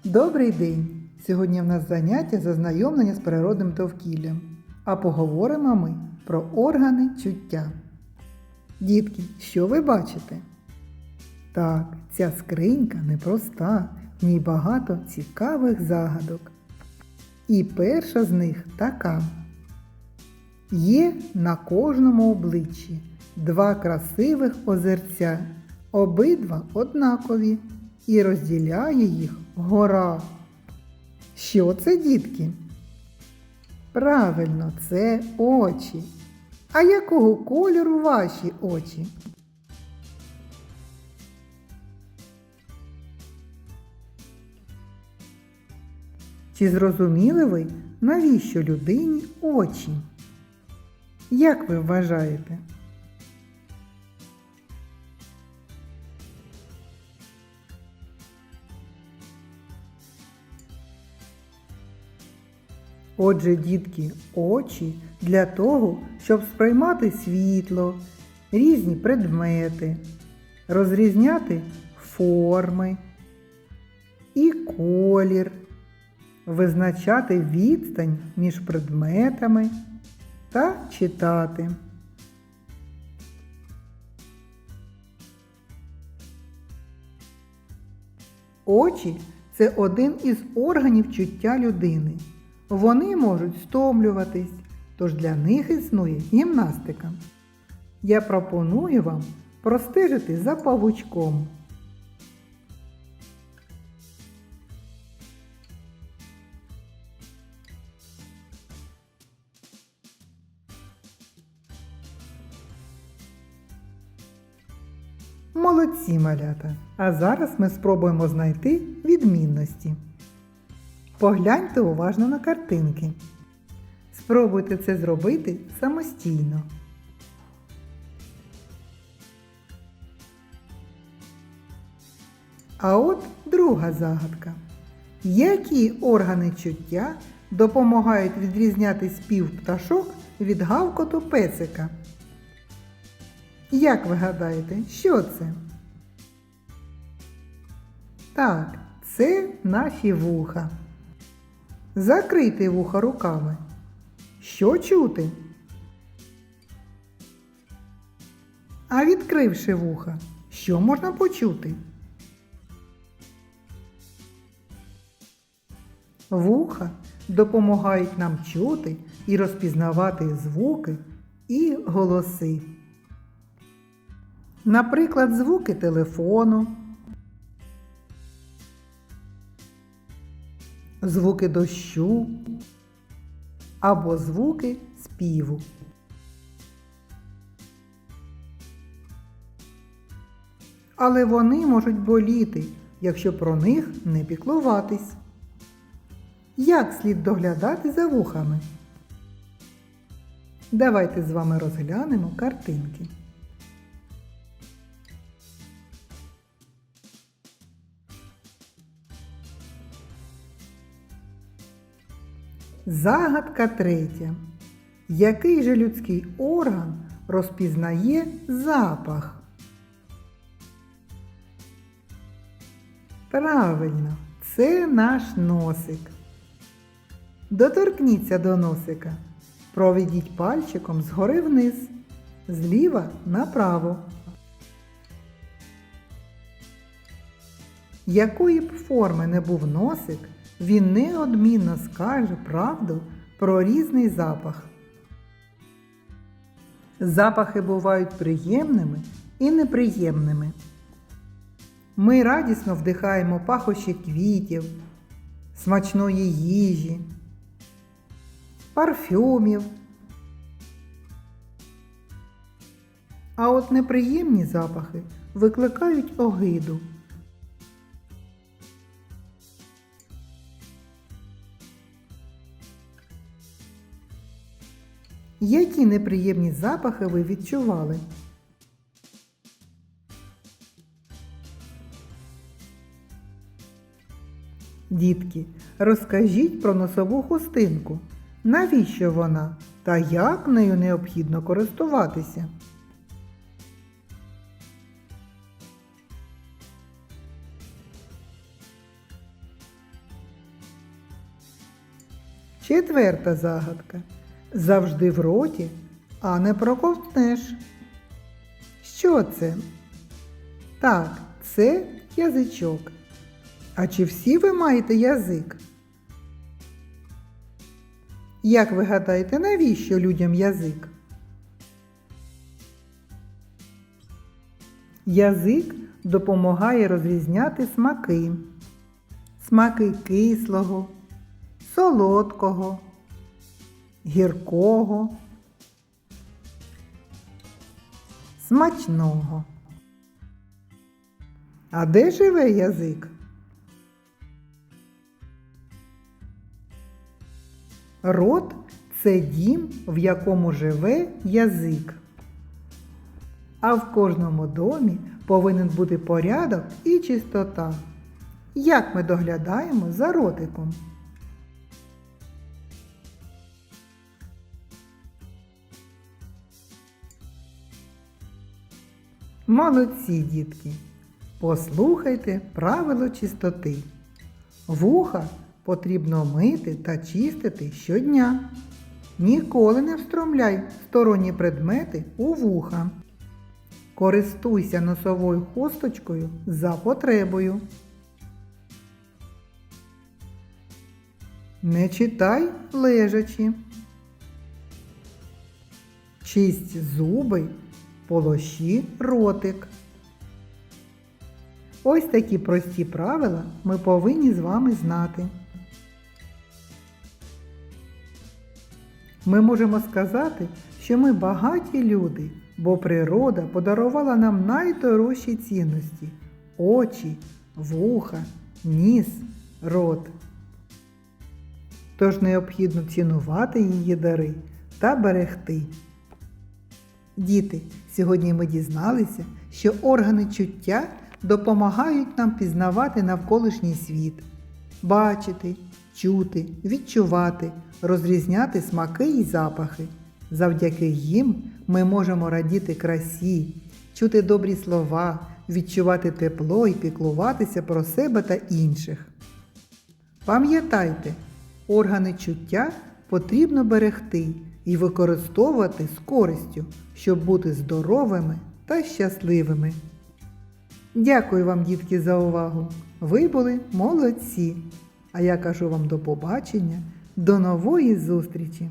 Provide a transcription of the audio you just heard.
Добрий день! Сьогодні в нас заняття з ознайомлення з природним довкіллям. А поговоримо ми про органи чуття. Дітки, що ви бачите? Так, ця скринька непроста, в ній багато цікавих загадок. І перша з них така. Є на кожному обличчі два красивих озерця, обидва однакові, і розділяє їх гора. Що це, дітки? Правильно, це очі. А якого кольору ваші очі? Чи зрозуміли ви, навіщо людині очі? Як ви вважаєте? Отже, дітки, очі для того, щоб сприймати світло, різні предмети, розрізняти форми і колір, визначати відстань між предметами та читати. Очі – це один із органів чуття людини. Вони можуть стомлюватись, тож для них існує гімнастика. Я пропоную вам простежити за павучком. Молодці, малята! А зараз ми спробуємо знайти відмінності. Погляньте уважно на картинки. Спробуйте це зробити самостійно. А от друга загадка. Які органи чуття допомагають відрізняти спів пташок від гавкоту песика? Як ви гадаєте, що це? Так, це наші вуха. Закрийте вуха руками. Що чути? А відкривши вуха, що можна почути? Вуха допомагають нам чути і розпізнавати звуки і голоси. Наприклад, звуки телефону, звуки дощу або звуки співу. Але вони можуть боліти, якщо про них не піклуватись. Як слід доглядати за вухами? Давайте з вами розглянемо картинки. Загадка третя. Який же людський орган розпізнає запах? Правильно, це наш носик. Доторкніться до носика. Проведіть пальчиком згори вниз, зліва направо. Якої б форми не був носик, він неодмінно скаже правду про різний запах. Запахи бувають приємними і неприємними. Ми радісно вдихаємо пахощі квітів, смачної їжі, парфюмів. А от неприємні запахи викликають огиду. Які неприємні запахи ви відчували? Дітки, розкажіть про носову хустинку. Навіщо вона та як нею необхідно користуватися? Четверта загадка. Завжди в роті, а не проковтнеш. Що це? Так, це язичок. А чи всі ви маєте язик? Як ви гадаєте, навіщо людям язик? Язик допомагає розрізняти смаки. Смаки кислого, солодкого, гіркого, смачного. А де живе язик? Рот – це дім, в якому живе язик. А в кожному домі повинен бути порядок і чистота. Як ми доглядаємо за ротиком? Молодці, дітки! Послухайте правило чистоти. Вуха потрібно мити та чистити щодня. Ніколи не встромляй сторонні предмети у вуха. Користуйся носовою хусточкою за потребою. Не читай лежачи. Чисть зуби, полощи ротик. Ось такі прості правила ми повинні з вами знати. Ми можемо сказати, що ми багаті люди, бо природа подарувала нам найдорожчі цінності – очі, вуха, ніс, рот. Тож необхідно цінувати її дари та берегти. Діти, сьогодні ми дізналися, що органи чуття допомагають нам пізнавати навколишній світ, бачити, чути, відчувати, розрізняти смаки і запахи. Завдяки їм ми можемо радіти красі, чути добрі слова, відчувати тепло і піклуватися про себе та інших. Пам'ятайте, органи чуття потрібно берегти і використовувати з користю, щоб бути здоровими та щасливими. Дякую вам, дітки, за увагу! Ви були молодці! А я кажу вам до побачення, до нової зустрічі!